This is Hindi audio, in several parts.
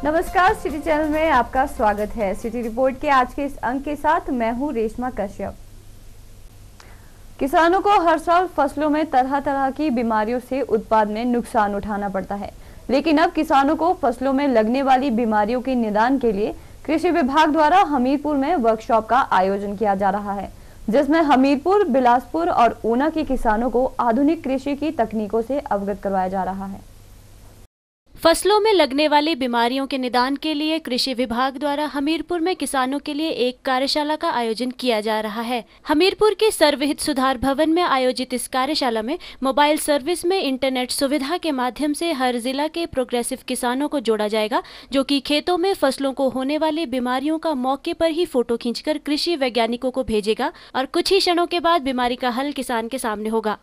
नमस्कार, सिटी चैनल में आपका स्वागत है। सिटी रिपोर्ट के आज के इस अंक के साथ मैं हूं रेशमा कश्यप। किसानों को हर साल फसलों में तरह तरह की बीमारियों से उत्पादन में नुकसान उठाना पड़ता है, लेकिन अब किसानों को फसलों में लगने वाली बीमारियों के निदान के लिए कृषि विभाग द्वारा हमीरपुर में वर्कशॉप का आयोजन किया जा रहा है, जिसमें हमीरपुर, बिलासपुर और ऊना के किसानों को आधुनिक कृषि की तकनीकों से अवगत करवाया जा रहा है। फसलों में लगने वाली बीमारियों के निदान के लिए कृषि विभाग द्वारा हमीरपुर में किसानों के लिए एक कार्यशाला का आयोजन किया जा रहा है। हमीरपुर के सर्वहित सुधार भवन में आयोजित इस कार्यशाला में मोबाइल सर्विस में इंटरनेट सुविधा के माध्यम से हर जिला के प्रोग्रेसिव किसानों को जोड़ा जाएगा, जो कि खेतों में फसलों को होने वाली बीमारियों का मौके पर ही फोटो खींचकर कृषि वैज्ञानिकों को भेजेगा और कुछ ही क्षणों के बाद बीमारी का हल किसान के सामने होगा।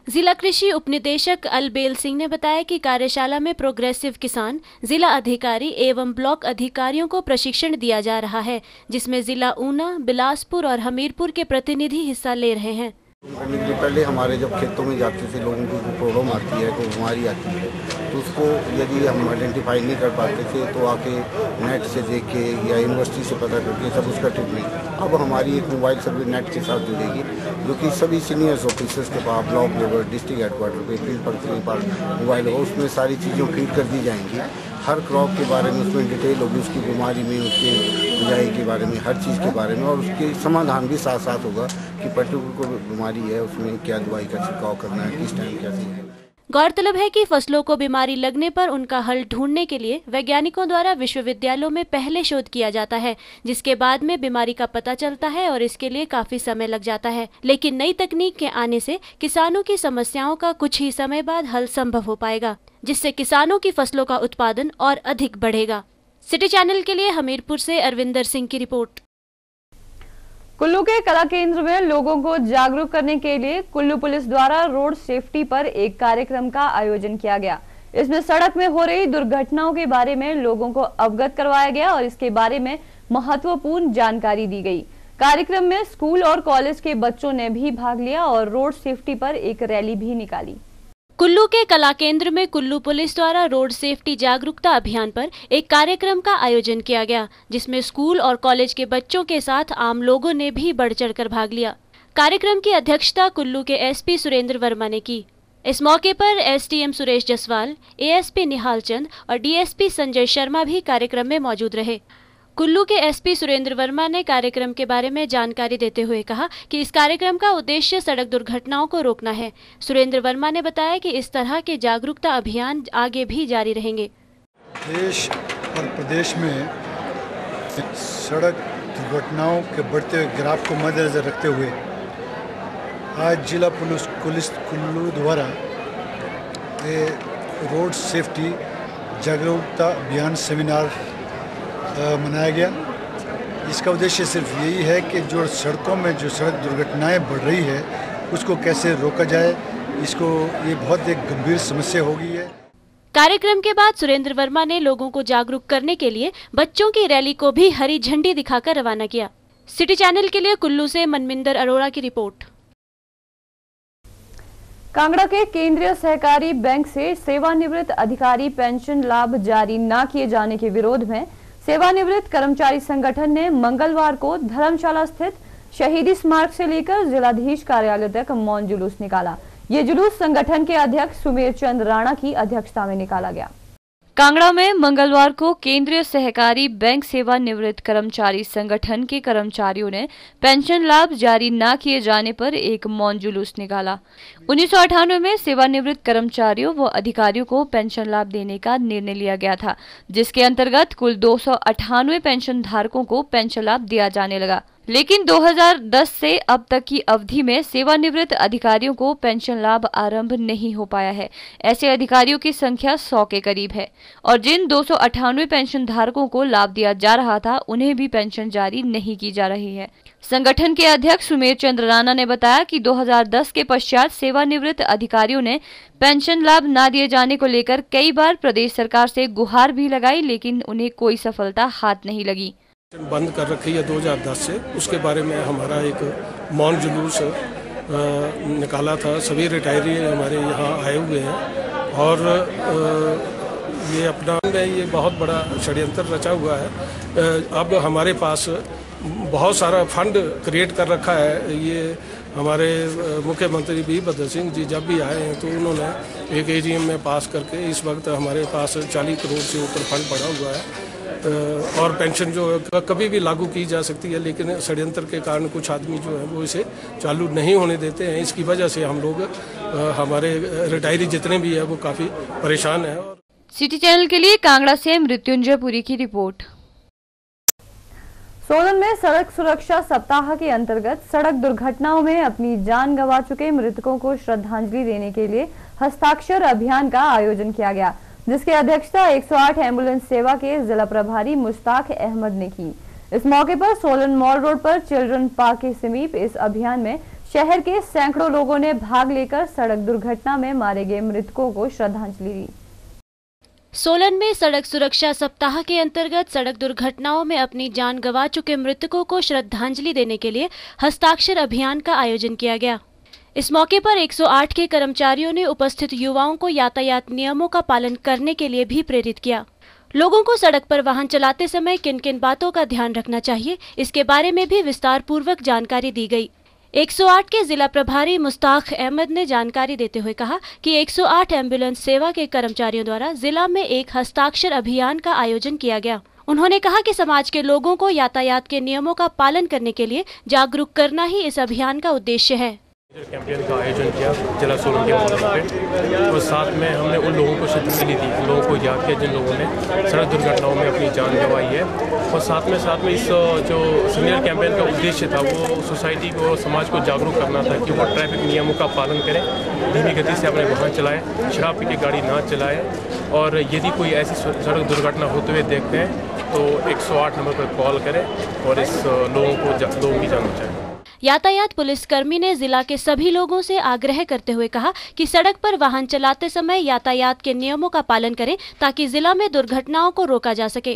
जिला कृषि उपनिदेशक अलबेल सिंह ने बताया कि कार्यशाला में प्रोग्रेसिव किसान, जिला अधिकारी एवं ब्लॉक अधिकारियों को प्रशिक्षण दिया जा रहा है, जिसमें जिला ऊना, बिलासपुर और हमीरपुर के प्रतिनिधि हिस्सा ले रहे हैं। पहले हमारे जब खेतों में जाते थे लोगों को प्रॉब्लम आती है, कोई बीमारी आती है, तो उसको यदि हम आइडेंटिफाई नहीं कर पाते थे तो आके नेट से देख के या यूनिवर्सिटी से पता करके सब उसका ट्रीटमेंट। अब हमारी एक मोबाइल सर्विस नेट के साथ जुड़ेगी, जो कि सभी सीनियर्स ऑफिसर्स के पास ब्लॉक लेवल, डिस्ट्रिक्ट हेडक्वार्टर पे, फील्ड पर के पास मोबाइल होगा, उसमें सारी चीज़ें फीड कर दी जाएंगी। हर क्रॉप के बारे में उसमें डिटेल होगी, उसकी बीमारी में, उसके बुझाई के बारे में, हर चीज़ के बारे में, और उसके समाधान भी साथ साथ होगा कि पर्टिकुलर को बीमारी है, उसमें क्या दवाई का छिड़काव करना है, किस टाइम क्या चीज़ है। गौरतलब है कि फसलों को बीमारी लगने पर उनका हल ढूंढने के लिए वैज्ञानिकों द्वारा विश्वविद्यालयों में पहले शोध किया जाता है, जिसके बाद में बीमारी का पता चलता है और इसके लिए काफी समय लग जाता है। लेकिन नई तकनीक के आने से किसानों की समस्याओं का कुछ ही समय बाद हल संभव हो पाएगा, जिससे किसानों की फसलों का उत्पादन और अधिक बढ़ेगा। सिटी चैनल के लिए हमीरपुर से अरविंदर सिंह की रिपोर्ट। कुल्लू के कला केंद्र में लोगों को जागरूक करने के लिए कुल्लू पुलिस द्वारा रोड सेफ्टी पर एक कार्यक्रम का आयोजन किया गया। इसमें सड़क में हो रही दुर्घटनाओं के बारे में लोगों को अवगत करवाया गया और इसके बारे में महत्वपूर्ण जानकारी दी गई। कार्यक्रम में स्कूल और कॉलेज के बच्चों ने भी भाग लिया और रोड सेफ्टी पर एक रैली भी निकाली। कुल्लू के कला केंद्र में कुल्लू पुलिस द्वारा रोड सेफ्टी जागरूकता अभियान पर एक कार्यक्रम का आयोजन किया गया, जिसमें स्कूल और कॉलेज के बच्चों के साथ आम लोगों ने भी बढ़ चढ़कर भाग लिया। कार्यक्रम की अध्यक्षता कुल्लू के एसपी सुरेंद्र वर्मा ने की। इस मौके पर एसडीएम सुरेश जसवाल, एएसपी निहाल चंद और डीएसपी संजय शर्मा भी कार्यक्रम में मौजूद रहे। कुल्लू के एसपी सुरेंद्र वर्मा ने कार्यक्रम के बारे में जानकारी देते हुए कहा कि इस कार्यक्रम का उद्देश्य सड़क दुर्घटनाओं को रोकना है। सुरेंद्र वर्मा ने बताया कि इस तरह के जागरूकता अभियान आगे भी जारी रहेंगे। देश और प्रदेश में सड़क दुर्घटनाओं के बढ़ते हुए ग्राफ को मद्देनजर रखते हुए आज जिला पुलिस कुल्लू द्वारा रोड सेफ्टी जागरूकता अभियान सेमिनार मनाया गया। इसका उद्देश्य सिर्फ यही है कि जो सड़कों में जो सड़क दुर्घटनाएं बढ़ रही है उसको कैसे रोका जाए। ये बहुत एक गंभीर समस्या हो गई है। कार्यक्रम के बाद सुरेंद्र वर्मा ने लोगों को जागरूक करने के लिए बच्चों की रैली को भी हरी झंडी दिखाकर रवाना किया। सिटी चैनल के लिए कुल्लू से मनमिंदर अरोड़ा की रिपोर्ट। कांगड़ा के केंद्रीय सहकारी बैंक से सेवानिवृत्त अधिकारी पेंशन लाभ जारी न किए जाने के विरोध में सेवानिवृत्त कर्मचारी संगठन ने मंगलवार को धर्मशाला स्थित शहीदी स्मारक से लेकर जिलाधीश कार्यालय तक मौन जुलूस निकाला। ये जुलूस संगठन के अध्यक्ष सुमेर चंद राणा की अध्यक्षता में निकाला गया। कांगड़ा में मंगलवार को केंद्रीय सहकारी बैंक सेवानिवृत्त कर्मचारी संगठन के कर्मचारियों ने पेंशन लाभ जारी न किए जाने पर एक मौन जुलूस निकाला। 1998 में सेवानिवृत्त कर्मचारियों व अधिकारियों को पेंशन लाभ देने का निर्णय लिया गया था, जिसके अंतर्गत कुल 298 पेंशन धारकों को पेंशन लाभ दिया जाने लगा। लेकिन 2010 से अब तक की अवधि में सेवानिवृत्त अधिकारियों को पेंशन लाभ आरंभ नहीं हो पाया है। ऐसे अधिकारियों की संख्या 100 के करीब है और जिन 298 पेंशन धारकों को लाभ दिया जा रहा था उन्हें भी पेंशन जारी नहीं की जा रही है। संगठन के अध्यक्ष सुमेर चंद राणा ने बताया कि 2010 के पश्चात सेवानिवृत्त अधिकारियों ने पेंशन लाभ न दिए जाने को लेकर कई बार प्रदेश सरकार से गुहार भी लगाई, लेकिन उन्हें कोई सफलता हाथ नहीं लगी। बंद कर रखी है 2010 से, उसके बारे में हमारा एक मौन जुलूस निकाला था। सभी रिटायरी हमारे यहाँ आए हुए हैं और ये अपना ये बहुत बड़ा षड्यंत्र रचा हुआ है। अब हमारे पास बहुत सारा फंड क्रिएट कर रखा है। ये हमारे मुख्यमंत्री वीरभद्र सिंह जी जब भी आए हैं तो उन्होंने एक एजीएम में पास करके इस वक्त हमारे पास 40 करोड़ से ऊपर फंड पड़ा हुआ है और पेंशन जो कभी भी लागू की जा सकती है, लेकिन षड्यंत्र के कारण कुछ आदमी जो है वो इसे चालू नहीं होने देते हैं। इसकी वजह से हम लोग हमारे रिटायरी जितने भी है वो काफ़ी परेशान हैं। सिटी चैनल के लिए कांगड़ा से मृत्युंजय पुरी की रिपोर्ट। सोलन में सड़क सुरक्षा सप्ताह के अंतर्गत सड़क दुर्घटनाओं में अपनी जान गंवा चुके मृतकों को श्रद्धांजलि देने के लिए हस्ताक्षर अभियान का आयोजन किया गया, जिसकी अध्यक्षता 108 एम्बुलेंस सेवा के जिला प्रभारी मुश्ताक अहमद ने की। इस मौके पर सोलन मॉल रोड पर चिल्ड्रन पार्क के समीप इस अभियान में शहर के सैकड़ों लोगों ने भाग लेकर सड़क दुर्घटना में मारे गए मृतकों को श्रद्धांजलि दी। सोलन में सड़क सुरक्षा सप्ताह के अंतर्गत सड़क दुर्घटनाओं में अपनी जान गंवा चुके मृतकों को श्रद्धांजलि देने के लिए हस्ताक्षर अभियान का आयोजन किया गया। इस मौके पर 108 के कर्मचारियों ने उपस्थित युवाओं को यातायात नियमों का पालन करने के लिए भी प्रेरित किया। लोगों को सड़क पर वाहन चलाते समय किन किन बातों का ध्यान रखना चाहिए, इसके बारे में भी विस्तार पूर्वक जानकारी दी गई। 108 के जिला प्रभारी मुश्ताक अहमद ने जानकारी देते हुए कहा कि 108 एम्बुलेंस सेवा के कर्मचारियों द्वारा जिला में एक हस्ताक्षर अभियान का आयोजन किया गया। उन्होंने कहा कि समाज के लोगों को यातायात के नियमों का पालन करने के लिए जागरूक करना ही इस अभियान का उद्देश्य है। कैंपेन का आयोजन किया जिला सोलन के मॉल पे और साथ में हमने उन लोगों को श्रद्धांजलि दी, उन लोगों को याद किया जिन लोगों ने सड़क दुर्घटनाओं में अपनी जान गंवाई है। और साथ में इस जो सीनियर कैंपेन का उद्देश्य था वो सोसाइटी को, समाज को जागरूक करना था कि वो ट्रैफिक नियमों का पालन करें, धीमी गति से अपने वाहन चलाएं, शराब पी के गाड़ी ना चलाएं और यदि कोई ऐसी सड़क दुर्घटना होते हुए देखते हैं तो 108 नंबर पर कॉल करें और इस लोगों की जान बचाएं। यातायात पुलिसकर्मी ने जिला के सभी लोगों से आग्रह करते हुए कहा कि सड़क पर वाहन चलाते समय यातायात के नियमों का पालन करें ताकि जिला में दुर्घटनाओं को रोका जा सके।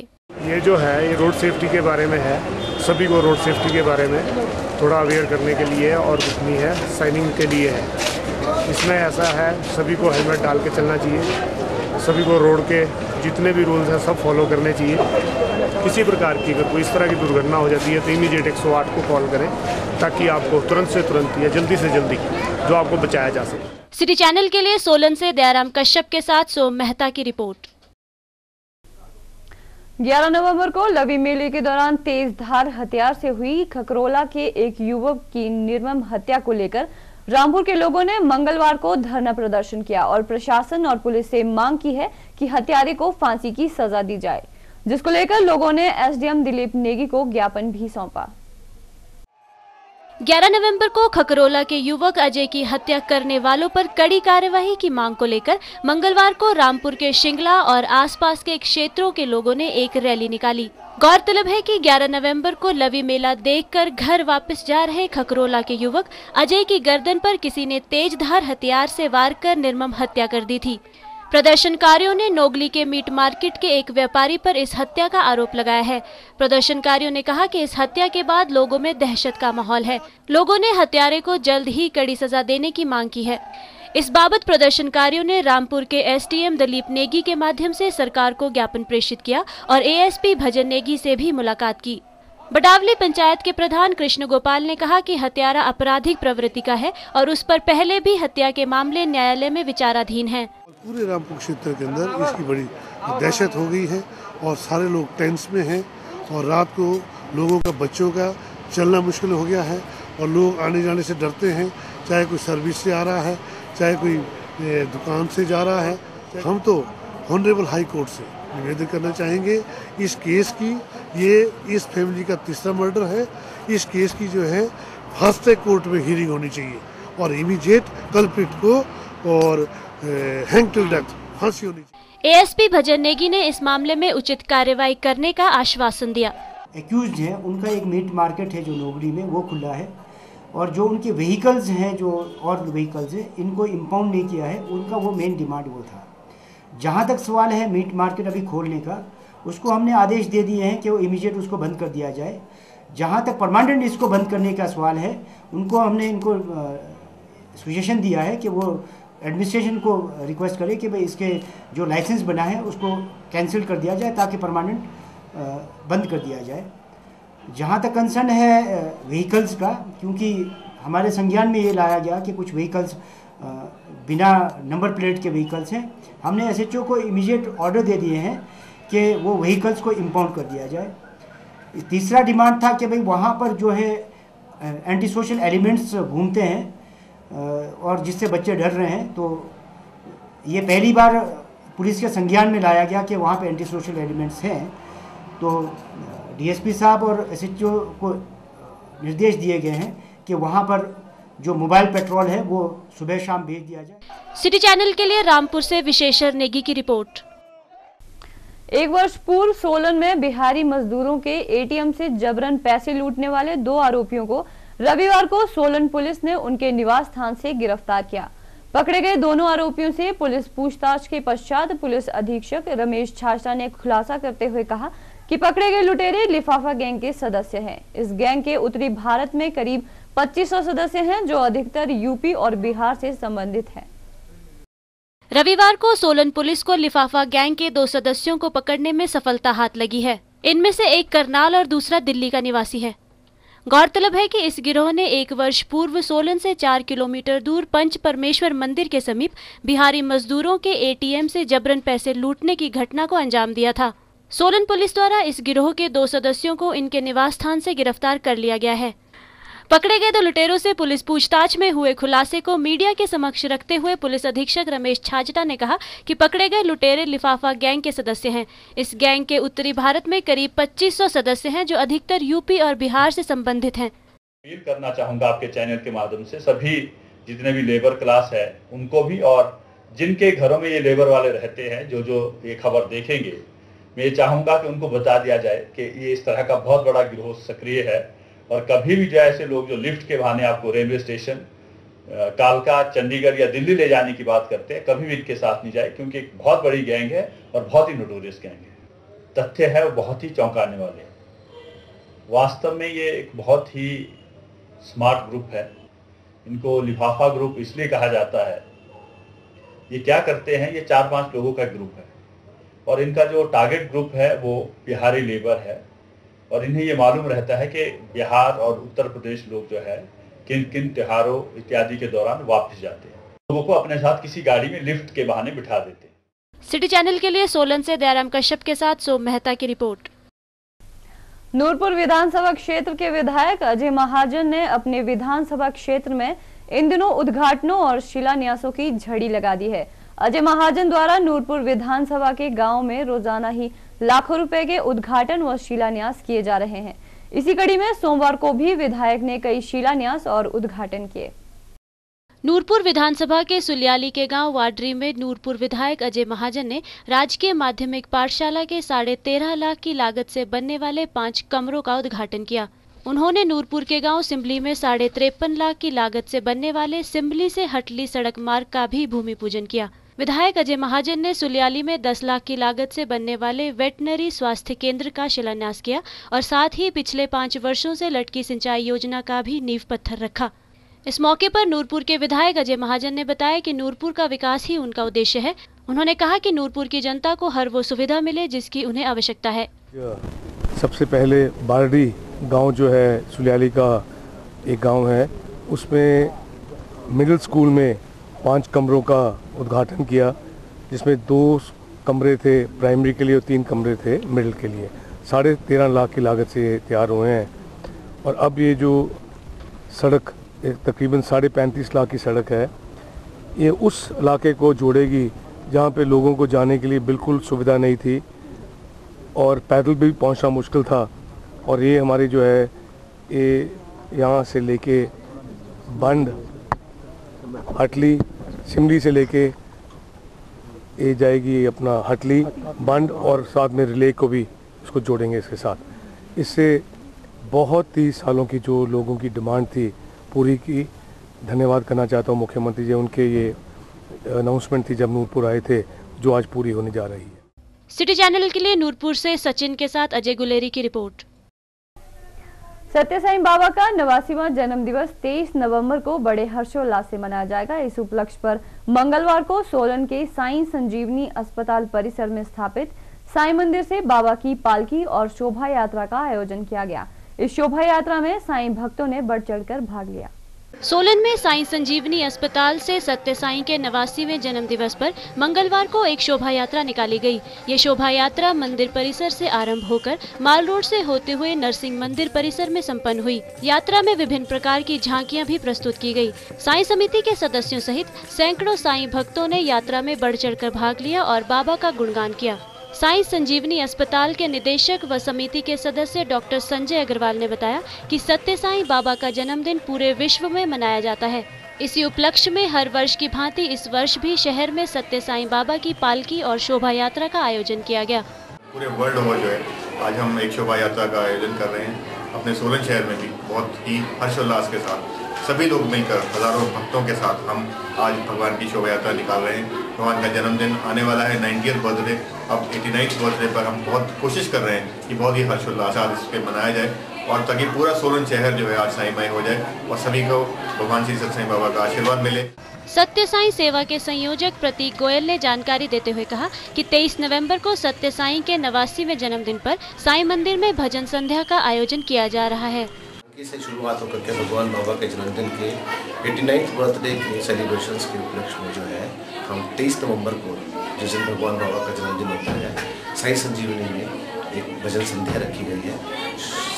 ये जो है ये रोड सेफ्टी के बारे में है, सभी को रोड सेफ्टी के बारे में थोड़ा अवेयर करने के लिए और कुछ नहीं है, साइनिंग के लिए है। इसमें ऐसा है सभी को हेलमेट डाल के चलना चाहिए, सभी को रोड के जितने भी रूल्स हैं सब फॉलो करने चाहिए। किसी प्रकार की अगर कोई इस तरह की दुर्घटना हो जाती है तो इमीडिएट 108 को कॉल करें ताकि आपको तुरंत से तुरंत या जल्दी से जल्दी जो आपको बचाया जा सके। सिटी चैनल के लिए सोलन से दयाराम कश्यप के साथ सोम मेहता की रिपोर्ट। 11 नवंबर को लवी मेले के दौरान तेज धार हथियार से हुई खकरोला के एक युवक की निर्मम हत्या को लेकर रामपुर के लोगों ने मंगलवार को धरना प्रदर्शन किया और प्रशासन और पुलिस से मांग की है कि हत्यारे को फांसी की सजा दी जाए, जिसको लेकर लोगों ने एसडीएम दिलीप नेगी को ज्ञापन भी सौंपा। 11 नवंबर को खकरोला के युवक अजय की हत्या करने वालों पर कड़ी कार्यवाही की मांग को लेकर मंगलवार को रामपुर के शिंगला और आसपास के क्षेत्रों के लोगों ने एक रैली निकाली। गौरतलब है कि 11 नवंबर को लवी मेला देखकर घर वापस जा रहे खकरोला के युवक अजय की गर्दन पर किसी ने तेजधार हथियार से वार कर निर्मम हत्या कर दी थी। प्रदर्शनकारियों ने नोगली के मीट मार्केट के एक व्यापारी पर इस हत्या का आरोप लगाया है। प्रदर्शनकारियों ने कहा कि इस हत्या के बाद लोगों में दहशत का माहौल है। लोगों ने हत्यारे को जल्द ही कड़ी सजा देने की मांग की है। इस बाबत प्रदर्शनकारियों ने रामपुर के एसडीएम दिलीप नेगी के माध्यम से सरकार को ज्ञापन प्रेषित किया और एएसपी भजन नेगी से भी मुलाकात की। बडावली पंचायत के प्रधान कृष्ण गोपाल ने कहा कि हत्यारा आपराधिक प्रवृत्ति का है और उस पर पहले भी हत्या के मामले न्यायालय में विचाराधीन हैं। पूरे रामपुर क्षेत्र के अंदर इसकी बड़ी दहशत हो गई है और सारे लोग टेंस में हैं और रात को लोगों का, बच्चों का चलना मुश्किल हो गया है और लोग आने जाने से डरते हैं, चाहे कोई सर्विस से आ रहा है, चाहे कोई दुकान से जा रहा है। हम तो ऑनरेबल हाई कोर्ट से निवेदन करना चाहेंगे इस केस की, ये इस फैमिली का तीसरा मर्डर है, इस केस की जो है फर्स्ट कोर्ट में हियरिंग होनी चाहिए और इमीडिएट कल्प्रिट को और हैंग टिल डेथ फांसी होनी चाहिए। एएसपी भजन नेगी ने इस मामले में उचित कार्रवाई करने का आश्वासन दिया। एक्यूज्ड है, उनका एक मीट मार्केट है जो नोगली में वो खुला है और जो उनके व्हीकल्स हैं, जो और व्हीकल्स हैं, इनको इम्पाउंड नहीं किया है, उनका वो मेन डिमांड वो था। जहाँ तक सवाल है मीट मार्केट अभी खोलने का, उसको हमने आदेश दे दिए हैं कि वो इमीडिएट उसको बंद कर दिया जाए। जहाँ तक परमानेंट इसको बंद करने का सवाल है, उनको हमने इनको सजेशन दिया है कि वो एडमिनिस्ट्रेशन को रिक्वेस्ट करें कि भाई इसके जो लाइसेंस बना है उसको कैंसिल कर दिया जाए ताकि परमानेंट बंद कर दिया जाए। जहाँ तक कंसर्न है व्हीकल्स का, क्योंकि हमारे संज्ञान में ये लाया गया कि कुछ व्हीकल्स बिना नंबर प्लेट के व्हीकल्स हैं, हमने एसएचओ को इमीडिएट ऑर्डर दे दिए हैं कि वो व्हीकल्स को इम्पाउंड कर दिया जाए। तीसरा डिमांड था कि भाई वहाँ पर जो है एंटी सोशल एलिमेंट्स घूमते हैं और जिससे बच्चे डर रहे हैं, तो ये पहली बार पुलिस के संज्ञान में लाया गया कि वहाँ पे एंटी सोशल एलिमेंट्स हैं। तो डीएसपी साहब और एसएचओ को निर्देश दिए गए हैं कि वहाँ पर जो मोबाइल पेट्रोल है वो सुबह शाम भेज दिया जाए। सिटी चैनल के लिए रामपुर से विशेषर नेगी की रिपोर्ट। एक वर्ष पूर्व सोलन में बिहारी मजदूरों के एटीएम से जबरन पैसे लूटने वाले 2 आरोपियों को रविवार को सोलन पुलिस ने उनके निवास स्थान से गिरफ्तार किया। पकड़े गए दोनों आरोपियों से पुलिस पूछताछ के पश्चात पुलिस अधीक्षक रमेश छाजटा ने खुलासा करते हुए कहा कि पकड़े गए लुटेरे लिफाफा गैंग के सदस्य हैं। इस गैंग के उत्तरी भारत में करीब 2500 सदस्य हैं जो अधिकतर यूपी और बिहार से संबंधित हैं। रविवार को सोलन पुलिस को लिफाफा गैंग के 2 सदस्यों को पकड़ने में सफलता हाथ लगी है। इनमें से एक करनाल और दूसरा दिल्ली का निवासी है। गौरतलब है कि इस गिरोह ने 1 वर्ष पूर्व सोलन से 4 किलोमीटर दूर पंच परमेश्वर मंदिर के समीप बिहारी मजदूरों के एटीएम से जबरन पैसे लूटने की घटना को अंजाम दिया था। सोलन पुलिस द्वारा इस गिरोह के 2 सदस्यों को इनके निवास स्थान से गिरफ्तार कर लिया गया है। पकड़े गए 2 लुटेरों से पुलिस पूछताछ में हुए खुलासे को मीडिया के समक्ष रखते हुए पुलिस अधीक्षक रमेश छाजटा ने कहा कि पकड़े गए लुटेरे लिफाफा गैंग के सदस्य हैं। इस गैंग के उत्तरी भारत में करीब 2500 सदस्य हैं जो अधिकतर यूपी और बिहार से संबंधित हैं। अपील करना चाहूंगा आपके चैनल के माध्यम से सभी जितने भी लेबर क्लास है उनको भी, और जिनके घरों में ये लेबर वाले रहते हैं जो ये खबर देखेंगे, मैं ये चाहूंगा कि उनको बता दिया जाए कि ये इस तरह का बहुत बड़ा गिरोह सक्रिय है। और कभी भी जो ऐसे लोग जो लिफ्ट के बहाने आपको रेलवे स्टेशन, कालका, चंडीगढ़ या दिल्ली ले जाने की बात करते हैं, कभी भी इनके साथ नहीं जाए, क्योंकि एक बहुत बड़ी गैंग है और बहुत ही नोटोरियस गैंग है। तथ्य है वो बहुत ही चौंकाने वाले। वास्तव में ये एक बहुत ही स्मार्ट ग्रुप है। इनको लिफाफा ग्रुप इसलिए कहा जाता है। ये क्या करते हैं, ये 4-5 लोगों का ग्रुप है और इनका जो टारगेट ग्रुप है वो बिहारी लेबर है। और इन्हें ये मालूम रहता है कि बिहार और उत्तर प्रदेश लोग जो है किन किन त्योहारों इत्यादि के दौरान वापस जाते हैं, लोगों को अपने साथ किसी गाड़ी में लिफ्ट के बहाने बिठा देते हैं। सिटी चैनल के लिए सोलन से दयाराम कश्यप के साथ सोम मेहता की रिपोर्ट। नूरपुर विधानसभा क्षेत्र के विधायक अजय महाजन ने अपने विधानसभा क्षेत्र में इन दिनों उद्घाटनों और शिलान्यासों की झड़ी लगा दी है। अजय महाजन द्वारा नूरपुर विधानसभा के गांव में रोजाना ही लाखों रुपए के उद्घाटन व शिलान्यास किए जा रहे हैं। इसी कड़ी में सोमवार को भी विधायक ने कई शिलान्यास और उद्घाटन किए। नूरपुर विधानसभा के सुलियाली के गांव वाड्री में नूरपुर विधायक अजय महाजन ने राजकीय माध्यमिक पाठशाला के 13.5 लाख की लागत से बनने वाले 5 कमरों का उद्घाटन किया। उन्होंने नूरपुर के गांव सिम्बली में 53.5 लाख की लागत से बनने वाले सिम्बली से हटली सड़क मार्ग का भी भूमि पूजन किया। विधायक अजय महाजन ने सुलियाली में 10 लाख की लागत से बनने वाले वेटनरी स्वास्थ्य केंद्र का शिलान्यास किया और साथ ही पिछले 5 वर्षों से लटकी सिंचाई योजना का भी नींव पत्थर रखा। इस मौके पर नूरपुर के विधायक अजय महाजन ने बताया कि नूरपुर का विकास ही उनका उद्देश्य है। उन्होंने कहा कि नूरपुर की जनता को हर वो सुविधा मिले जिसकी उन्हें आवश्यकता है। सबसे पहले बारडी गांव जो है सुलियाली का एक गांव है, उसमें मिडिल स्कूल में 5 कमरों का उद्घाटन किया, जिसमें 2 कमरे थे प्राइमरी के लिए और 3 कमरे थे मिडिल के लिए। 13.5 लाख की लागत से तैयार हुए हैं। और अब ये जो सड़क तकरीबन 35.5 लाख की सड़क है, ये उस इलाके को जोड़ेगी जहाँ पे लोगों को जाने के लिए बिल्कुल सुविधा नहीं थी और पैदल भी पहुँचना मुश्किल था। और ये हमारी जो है ये यहाँ से लेके बंड, हटली, सिमली से लेके ये जाएगी अपना हटली, बंड और साथ में रिले को भी उसको जोड़ेंगे इसके साथ। इससे बहुत ही सालों की जो लोगों की डिमांड थी पूरी की। धन्यवाद करना चाहता हूँ मुख्यमंत्री जी, उनके ये अनाउंसमेंट थी जब नूरपुर आए थे, जो आज पूरी होने जा रही है। सिटी चैनल के लिए नूरपुर से सचिन के साथ अजय गुलेरी की रिपोर्ट। सत्य साईं बाबा का 89वां जन्म दिवस 23 नवंबर को बड़े हर्षोल्लास से मनाया जाएगा। इस उपलक्ष्य पर मंगलवार को सोलन के साईं संजीवनी अस्पताल परिसर में स्थापित साईं मंदिर से बाबा की पालकी और शोभा यात्रा का आयोजन किया गया। इस शोभा यात्रा में साईं भक्तों ने बढ़ चढ़कर भाग लिया। सोलन में साईं संजीवनी अस्पताल से सत्य साईं के 89वें जन्म दिवस पर मंगलवार को एक शोभा यात्रा निकाली गई। ये शोभा यात्रा मंदिर परिसर से आरंभ होकर माल रोड से होते हुए नरसिंह मंदिर परिसर में संपन्न हुई। यात्रा में विभिन्न प्रकार की झांकियां भी प्रस्तुत की गई। साईं समिति के सदस्यों सहित सैकड़ों साईं भक्तों ने यात्रा में बढ़ चढ़कर भाग लिया और बाबा का गुणगान किया। साईं संजीवनी अस्पताल के निदेशक व समिति के सदस्य डॉक्टर संजय अग्रवाल ने बताया कि सत्य साईं बाबा का जन्मदिन पूरे विश्व में मनाया जाता है। इसी उपलक्ष्य में हर वर्ष की भांति इस वर्ष भी शहर में सत्य साईं बाबा की पालकी और शोभा यात्रा का आयोजन किया गया। पूरे वर्ल्ड ओवर जो है आज हम एक शोभा यात्रा का आयोजन कर रहे हैं। अपने सोलन शहर में भी बहुत ही हर्षोल्लास के साथ सभी लोग मिलकर हजारों भक्तों के साथ हम आज भगवान की शोभा यात्रा निकाल रहे हैं। भगवान का जन्मदिन आने वाला है, 90th बर्थडे। अब 89th बर्थडे पर हम बहुत कोशिश कर रहे हैं कि बहुत ही हर्षोल्लास आज इस पर मनाया जाए और ताकि पूरा सोलन शहर जो है आज साईंमय हो जाए और सभी को भगवान श्री सत्य साईं बाबा का आशीर्वाद मिले। सत्य साईं सेवा के संयोजक प्रतीक गोयल ने जानकारी देते हुए कहा कि 23 नवंबर को सत्य साईं के 89वें जन्मदिन पर साईं मंदिर में भजन संध्या का आयोजन किया जा रहा है। से शुरुआत होकर के भगवान बाबा के जन्मदिन के 89th बर्थडे के सेलिब्रेशंस के उपलक्ष्य में जो है हम 23 नवंबर को जिस दिन भगवान बाबा का जन्मदिन होता है साईं संजीवनी में एक भजन संध्या रखी गई है।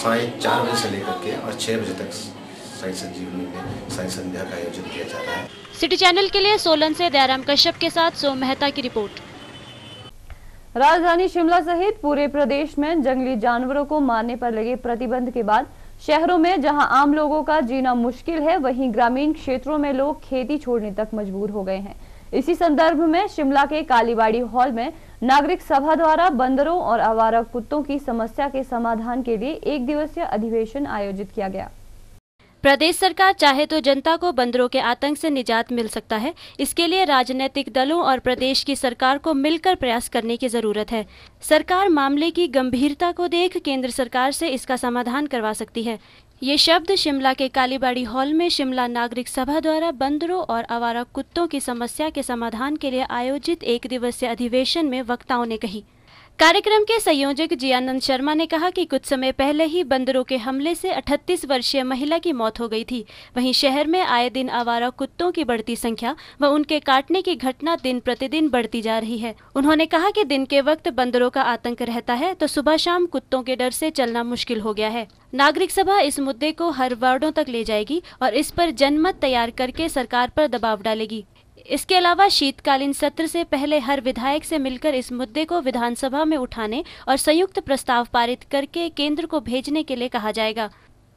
साढ़े 4 बजे से लेकर के और 6 बजे तक साईं संजीवनी में साईं संध्या का आयोजन किया जा रहा है। सिटी चैनल के लिए सोलन से दयाराम कश्यप के साथ सोम मेहता की रिपोर्ट। राजधानी शिमला सहित पूरे प्रदेश में जंगली जानवरों को मारने पर लगे प्रतिबंध के बाद शहरों में जहां आम लोगों का जीना मुश्किल है, वहीं ग्रामीण क्षेत्रों में लोग खेती छोड़ने तक मजबूर हो गए हैं। इसी संदर्भ में शिमला के कालीबाड़ी हॉल में नागरिक सभा द्वारा बंदरों और आवारा कुत्तों की समस्या के समाधान के लिए 1 दिवसीय अधिवेशन आयोजित किया गया। प्रदेश सरकार चाहे तो जनता को बंदरों के आतंक से निजात मिल सकता है। इसके लिए राजनीतिक दलों और प्रदेश की सरकार को मिलकर प्रयास करने की जरूरत है। सरकार मामले की गंभीरता को देख केंद्र सरकार से इसका समाधान करवा सकती है। ये शब्द शिमला के कालीबाड़ी हॉल में शिमला नागरिक सभा द्वारा बंदरों और आवारा कुत्तों की समस्या के समाधान के लिए आयोजित 1 दिवसीय अधिवेशन में वक्ताओं ने कही। कार्यक्रम के संयोजक जियानंद शर्मा ने कहा कि कुछ समय पहले ही बंदरों के हमले से 38 वर्षीय महिला की मौत हो गई थी। वहीं शहर में आए दिन आवारा कुत्तों की बढ़ती संख्या व उनके काटने की घटना दिन प्रतिदिन बढ़ती जा रही है। उन्होंने कहा कि दिन के वक्त बंदरों का आतंक रहता है तो सुबह शाम कुत्तों के डर से चलना मुश्किल हो गया है। नागरिक सभा इस मुद्दे को हर वार्डों तक ले जाएगी और इस पर जनमत तैयार करके सरकार पर दबाव डालेगी। इसके अलावा शीतकालीन सत्र से पहले हर विधायक से मिलकर इस मुद्दे को विधानसभा में उठाने और संयुक्त प्रस्ताव पारित करके केंद्र को भेजने के लिए कहा जाएगा।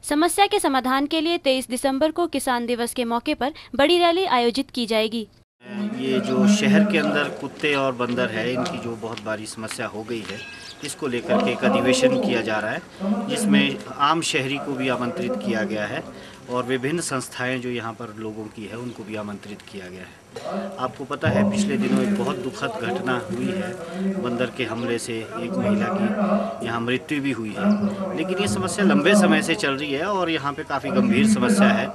समस्या के समाधान के लिए 23 दिसंबर को किसान दिवस के मौके पर बड़ी रैली आयोजित की जाएगी। ये जो शहर के अंदर कुत्ते और बंदर है, इनकी जो बहुत बड़ी समस्या हो गई है, इसको लेकर के एक अधिवेशन किया जा रहा है जिसमें आम शहरी को भी आमंत्रित किया गया है और विभिन्न संस्थाएं जो यहाँ पर लोगों की है उनको भी आमंत्रित किया गया है। आपको पता है पिछले दिनों एक बहुत दुखद घटना हुई है, बंदर के हमले से एक महिला की यहाँ मृत्यु भी हुई है। लेकिन ये समस्या लंबे समय से चल रही है और यहाँ पे काफ़ी गंभीर समस्या है।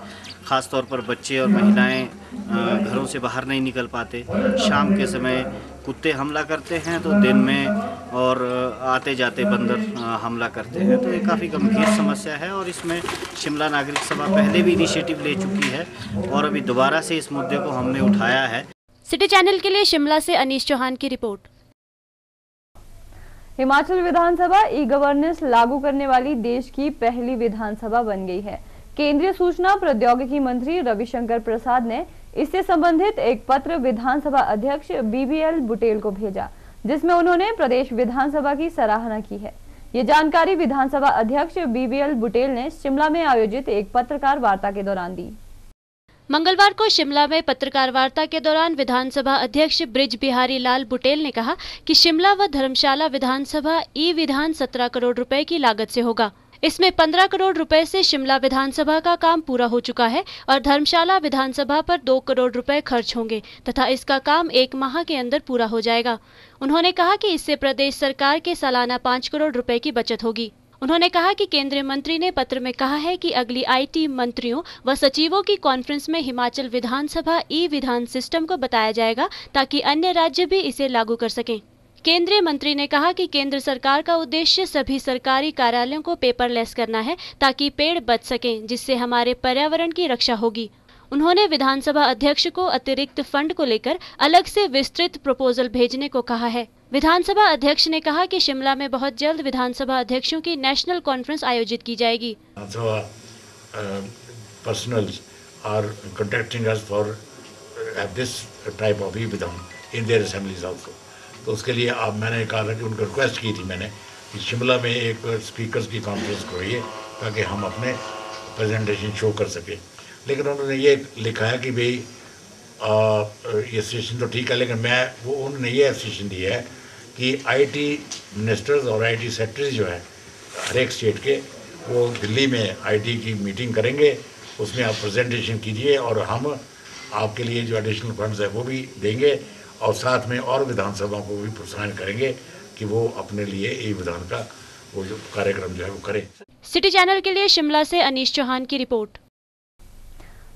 ख़ास तौर पर बच्चे और महिलाएं घरों से बाहर नहीं निकल पाते। शाम के समय कुत्ते हमला करते हैं तो दिन में और आते जाते बंदर हमला करते हैं। तो ये काफ़ी गंभीर समस्या है और इसमें शिमला नागरिक सभा पहले भी इनिशिएटिव ले चुकी है और अभी दोबारा से इस मुद्दे को हमने उठाया है। सिटी चैनल के लिए शिमला से अनीश चौहान की रिपोर्ट। हिमाचल विधानसभा ई गवर्नेंस लागू करने वाली देश की पहली विधानसभा बन गई है। केंद्रीय सूचना प्रौद्योगिकी मंत्री रविशंकर प्रसाद ने इससे संबंधित एक पत्र विधानसभा अध्यक्ष BBL बुटेल को भेजा, जिसमें उन्होंने प्रदेश विधानसभा की सराहना की है। ये जानकारी विधानसभा अध्यक्ष BBL बुटेल ने शिमला में आयोजित एक पत्रकार वार्ता के दौरान दी। मंगलवार को शिमला में पत्रकार वार्ता के दौरान विधानसभा अध्यक्ष बृज बिहारी लाल बुटेल ने कहा कि शिमला व धर्मशाला विधानसभा ई विधान 17 करोड़ रुपए की लागत से होगा। इसमें 15 करोड़ रुपए से शिमला विधानसभा का काम पूरा हो चुका है और धर्मशाला विधानसभा पर 2 करोड़ रुपए खर्च होंगे तथा इसका काम 1 माह के अंदर पूरा हो जाएगा। उन्होंने कहा कि इससे प्रदेश सरकार के सालाना 5 करोड़ रुपए की बचत होगी। उन्होंने कहा कि केंद्रीय मंत्री ने पत्र में कहा है कि अगली IT मंत्रियों व सचिवों की कॉन्फ्रेंस में हिमाचल विधानसभा ई-विधान सिस्टम को बताया जाएगा ताकि अन्य राज्य भी इसे लागू कर सकें। केंद्रीय मंत्री ने कहा कि केंद्र सरकार का उद्देश्य सभी सरकारी कार्यालयों को पेपरलेस करना है ताकि पेड़ बच सकें, जिससे हमारे पर्यावरण की रक्षा होगी। उन्होंने विधानसभा अध्यक्ष को अतिरिक्त फंड को लेकर अलग से विस्तृत प्रपोजल भेजने को कहा है। विधानसभा अध्यक्ष ने कहा कि शिमला में बहुत जल्द विधानसभा अध्यक्षों की नेशनल कॉन्फ्रेंस आयोजित की जाएगी। Personals are contacting us for this type of e-विधान in their assemblies also. तो उसके लिए अब मैंने कहा था कि उनको रिक्वेस्ट की थी मैंने कि शिमला में एक स्पीकर्स की कॉन्फ्रेंस कराइए ताकि हम अपने प्रेजेंटेशन शो कर सकें। लेकिन उन्होंने ये लिखा है कि भाई ये सेशन तो ठीक है, लेकिन उन्होंने ये सेशन दी है कि IT मिनिस्टर्स और IT सेक्रेटरी जो है हर एक स्टेट के, वो दिल्ली में IT की मीटिंग करेंगे, उसमें आप प्रेजेंटेशन कीजिए और हम आपके लिए जो एडिशनल फंड्स है वो भी देंगे और साथ में और विधानसभा को भी प्रोत्साहन करेंगे कि वो अपने लिए ई-विधान का वो जो कार्यक्रम जो है वो करें। सिटी चैनल के लिए शिमला से अनीश चौहान की रिपोर्ट।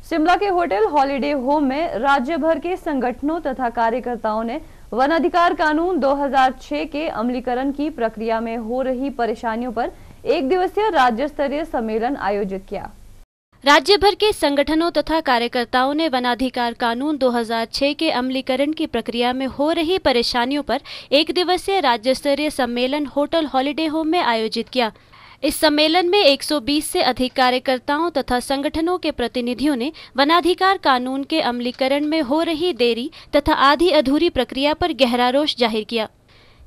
शिमला के होटल हॉलिडे होम में राज्य भर के संगठनों तथा कार्यकर्ताओं ने वन अधिकार कानून 2006 के अमलीकरण की प्रक्रिया में हो रही परेशानियों पर एक दिवसीय राज्य स्तरीय सम्मेलन आयोजित किया। राज्य भर के संगठनों तथा कार्यकर्ताओं ने वनाधिकार कानून 2006 के अमलीकरण की प्रक्रिया में हो रही परेशानियों पर एक दिवसीय राज्य स्तरीय सम्मेलन होटल हॉलिडे होम में आयोजित किया। इस सम्मेलन में 120 से अधिक कार्यकर्ताओं तथा संगठनों के प्रतिनिधियों ने वनाधिकार कानून के अमलीकरण में हो रही देरी तथा आधी अधूरी प्रक्रिया पर गहरा रोष जाहिर किया।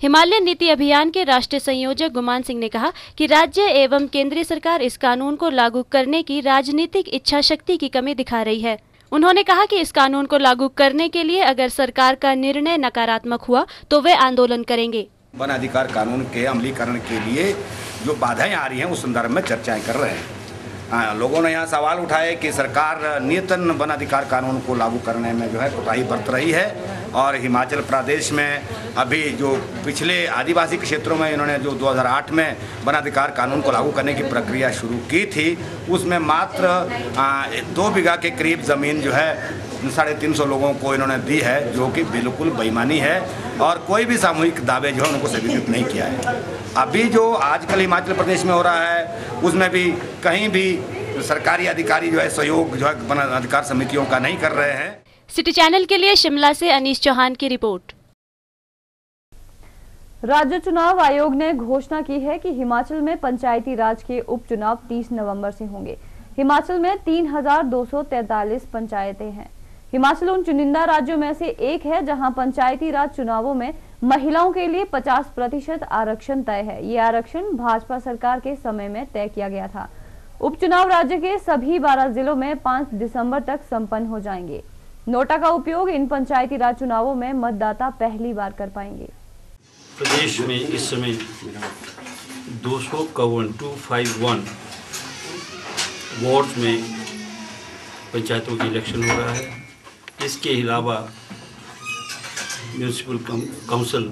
हिमालय नीति अभियान के राष्ट्रीय संयोजक गुमान सिंह ने कहा कि राज्य एवं केंद्रीय सरकार इस कानून को लागू करने की राजनीतिक इच्छा शक्ति की कमी दिखा रही है। उन्होंने कहा कि इस कानून को लागू करने के लिए अगर सरकार का निर्णय नकारात्मक हुआ तो वे आंदोलन करेंगे। वन अधिकार कानून के अमलीकरण के लिए जो बाधाएं आ रही हैं उस संदर्भ में चर्चाएं कर रहे हैं। लोगों ने यहाँ सवाल उठाए कि सरकार नियतन वन अधिकार कानून को लागू करने में जो है कोताही बरत रही है और हिमाचल प्रदेश में अभी जो पिछले आदिवासी क्षेत्रों में इन्होंने जो 2008 में वन अधिकार कानून को लागू करने की प्रक्रिया शुरू की थी, उसमें मात्र 2 बीघा के करीब ज़मीन जो है 350 लोगों को इन्होंने दी है, जो कि बिल्कुल बेईमानी है और कोई भी सामूहिक दावे जो है उनको स्वीकृत नहीं किया है। अभी जो आजकल हिमाचल प्रदेश में हो रहा है उसमें भी कहीं भी सरकारी अधिकारी जो है सहयोग जो है वन अधिकार समितियों का नहीं कर रहे हैं। सिटी चैनल के लिए शिमला से अनीश चौहान की रिपोर्ट। राज्य चुनाव आयोग ने घोषणा की है कि हिमाचल में पंचायती राज के उपचुनाव 30 नवंबर से होंगे। हिमाचल में 3243 पंचायतें हैं। हिमाचल उन चुनिंदा राज्यों में से एक है जहां पंचायती राज चुनावों में महिलाओं के लिए 50% आरक्षण तय है। ये आरक्षण भाजपा सरकार के समय में तय किया गया था। उपचुनाव राज्य के सभी 12 जिलों में 5 दिसंबर तक संपन्न हो जाएंगे। नोटा का उपयोग इन पंचायती राज चुनावों में मतदाता पहली बार कर पाएंगे। प्रदेश में इस समय 251 वार्ड में पंचायतों की इलेक्शन हो रहा है। इसके अलावा म्यूनिसिपल काउंसिल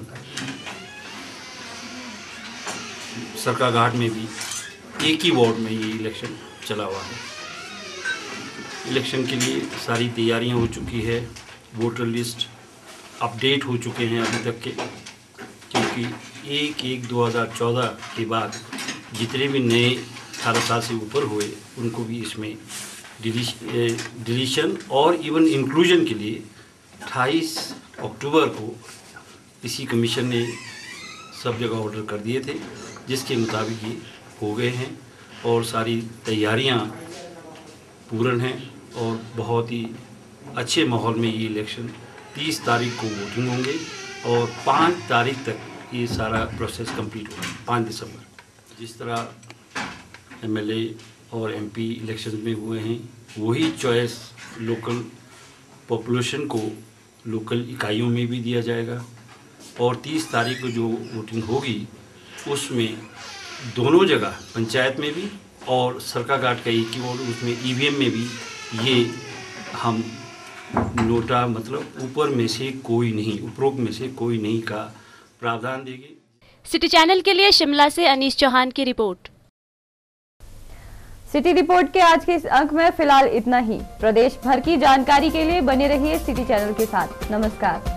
सरकाघाट में भी एक ही वार्ड में ये इलेक्शन चला हुआ है। इलेक्शन के लिए सारी तैयारियां हो चुकी है। वोटर लिस्ट अपडेट हो चुके हैं अभी तक के, क्योंकि 1/1/2014 के बाद जितने भी नए 18 साल से ऊपर हुए उनको भी इसमें डिलीशन और इवन इंक्लूजन के लिए 28 अक्टूबर को इसी कमीशन ने सब जगह ऑर्डर कर दिए थे, जिसके मुताबिक ये हो गए हैं और सारी तैयारियां पूर्ण हैं और बहुत ही अच्छे माहौल में ये इलेक्शन 30 तारीख को वोटिंग होंगे और 5 तारीख तक ये सारा प्रोसेस कंप्लीट होगा। 5 दिसंबर जिस तरह MLA और MP इलेक्शन में हुए हैं वही चॉइस लोकल पॉपुलेशन को लोकल इकाइयों में भी दिया जाएगा और 30 तारीख को जो वोटिंग होगी उसमें दोनों जगह पंचायत में भी और सरकाघाट का एक ही वार्ड उसमें EVM में भी ये हम नोटा मतलब ऊपर में से कोई नहीं, उपरोक्त में से कोई नहीं का प्रावधान देंगे। सिटी चैनल के लिए शिमला से अनीश चौहान की रिपोर्ट। सिटी रिपोर्ट के आज के इस अंक में फिलहाल इतना ही। प्रदेश भर की जानकारी के लिए बने रहिए सिटी चैनल के साथ। नमस्कार।